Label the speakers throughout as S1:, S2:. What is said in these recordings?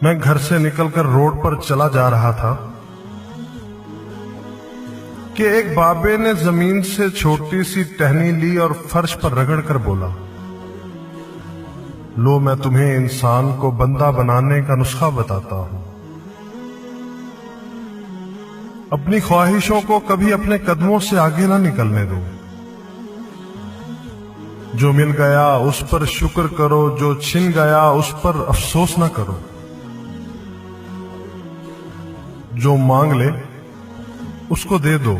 S1: میں گھر سے نکل کر روڈ پر چلا جا رہا تھا کہ ایک بابے نے زمین سے چھوٹی سی ٹہنی لی اور فرش پر رگڑ کر بولا، لو میں تمہیں انسان کو بندہ بنانے کا نسخہ بتاتا ہوں۔ اپنی خواہشوں کو کبھی اپنے قدموں سے آگے نہ نکلنے دو۔ جو مل گیا اس پر شکر کرو، جو چھن گیا اس پر افسوس نہ کرو۔ جو مانگ لے اس کو دے دو،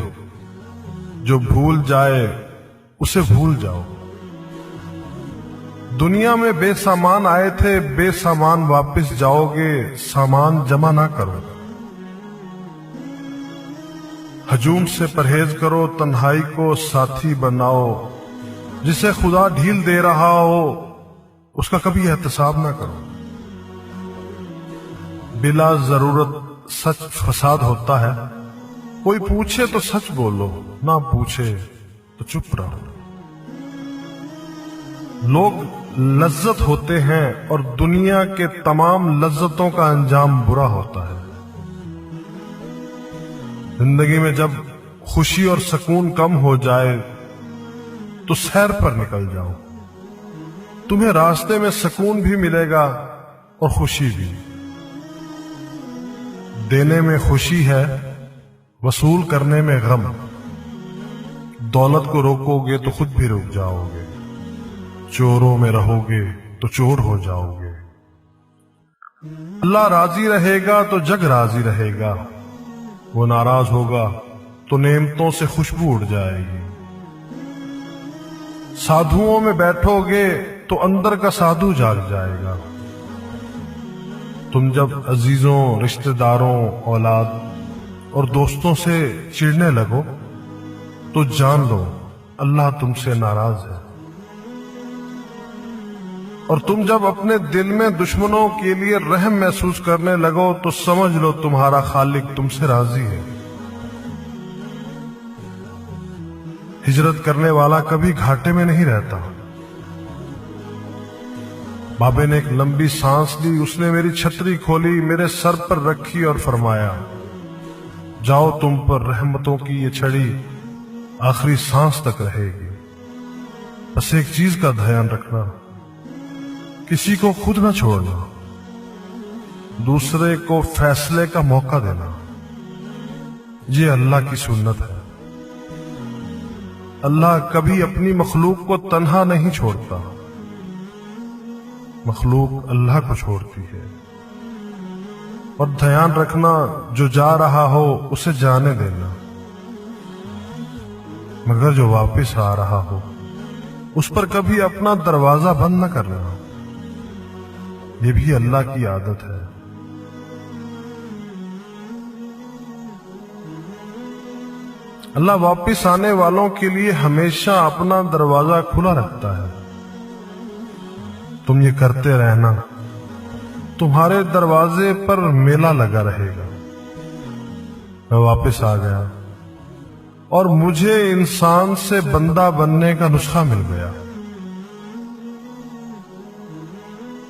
S1: جو بھول جائے اسے بھول جاؤ۔ دنیا میں بے سامان آئے تھے، بے سامان واپس جاؤ گے، سامان جمع نہ کرو۔ ہجوم سے پرہیز کرو، تنہائی کو ساتھی بناؤ۔ جسے خدا ڈھیل دے رہا ہو اس کا کبھی احتساب نہ کرو۔ بلا ضرورت سچ فساد ہوتا ہے، کوئی پوچھے تو سچ بولو، نہ پوچھے تو چپ رہو۔ لوگ لذت ہوتے ہیں اور دنیا کے تمام لذتوں کا انجام برا ہوتا ہے۔ زندگی میں جب خوشی اور سکون کم ہو جائے تو سیر پر نکل جاؤ، تمہیں راستے میں سکون بھی ملے گا اور خوشی بھی۔ دینے میں خوشی ہے، وصول کرنے میں غم۔ دولت کو روکو گے تو خود بھی رک جاؤ گے، چوروں میں رہو گے تو چور ہو جاؤ گے۔ اللہ راضی رہے گا تو جگ راضی رہے گا، وہ ناراض ہوگا تو نعمتوں سے خوشبو اڑ جائے گی۔ سادھوؤں میں بیٹھو گے تو اندر کا سادھو جاگ جائے گا۔ تم جب عزیزوں، رشتہ داروں، اولاد اور دوستوں سے چڑنے لگو تو جان لو اللہ تم سے ناراض ہے، اور تم جب اپنے دل میں دشمنوں کے لیے رحم محسوس کرنے لگو تو سمجھ لو تمہارا خالق تم سے راضی ہے۔ ہجرت کرنے والا کبھی گھاٹے میں نہیں رہتا۔ بابے نے ایک لمبی سانس لی، اس نے میری چھتری کھولی، میرے سر پر رکھی اور فرمایا، جاؤ تم پر رحمتوں کی یہ چھڑی آخری سانس تک رہے گی۔ بس ایک چیز کا دھیان رکھنا، کسی کو خود نہ چھوڑنا، دوسرے کو فیصلے کا موقع دینا۔ یہ اللہ کی سنت ہے۔ اللہ کبھی اپنی مخلوق کو تنہا نہیں چھوڑتا، مخلوق اللہ کو چھوڑتی ہے۔ اور دھیان رکھنا، جو جا رہا ہو اسے جانے دینا، مگر جو واپس آ رہا ہو اس پر کبھی اپنا دروازہ بند نہ کرنا۔ یہ بھی اللہ کی عادت ہے۔ اللہ واپس آنے والوں کے لیے ہمیشہ اپنا دروازہ کھلا رکھتا ہے۔ تم یہ کرتے رہنا، تمہارے دروازے پر میلہ لگا رہے گا۔ میں واپس آ گیا اور مجھے انسان سے بندہ بننے کا نسخہ مل گیا۔